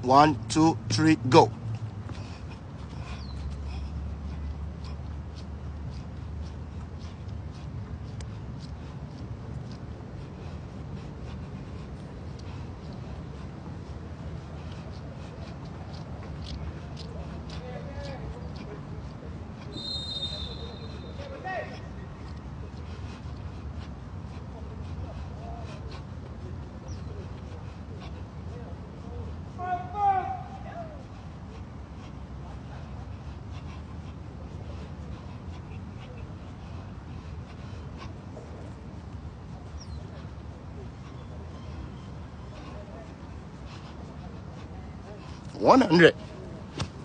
1, 2, 3, go. $100.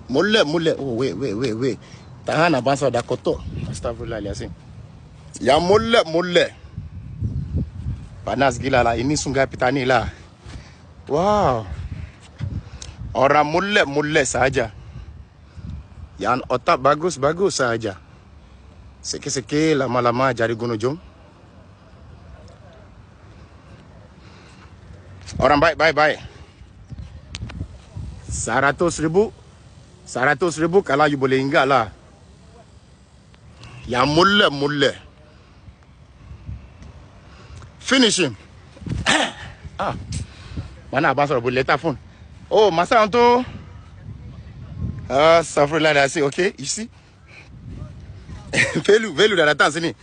Mulai. Oh, wait. Tahan abang saya dah kotor. Astagfirullahaladzim. Yang mulai. Panas gila lah. Ini Sungai Petani lah. Wow. Orang mulai saja. Yang otak bagus saja. Sikit-sikit lama-lama jari gunung jom. Orang baik. 100,000 kalau you boleh ingat lah. Yang mulai. Finish him. Mana abang suruh boleh letak phone. Oh, masa untuk Astagfirullahaladzim. Okay, you see. Velu dah datang sini.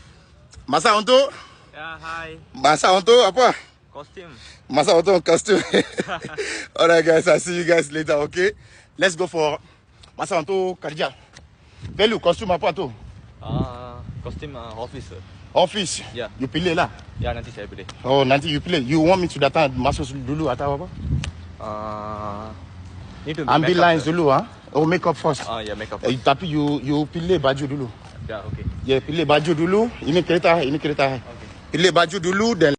Masa untuk Hi. Masa untuk apa? Costume. Masa untuk kostum. Alright guys, I'll see you guys later, okay? Let's go for masa untuk kerja. Velu, kostum apa tu? Costume officer. Office? Ya. You pilih lah. Ya, nanti saya pilih. Oh, nanti you pilih. You want me to datang masuk dulu atau apa? Need to Ambil make up lines dulu, ah? Oh, make up first. Ya, make up first. Tapi you pilih baju dulu. Ya, okay. Ya, pilih baju dulu. Ini kereta. Okay. Pilih baju dulu dan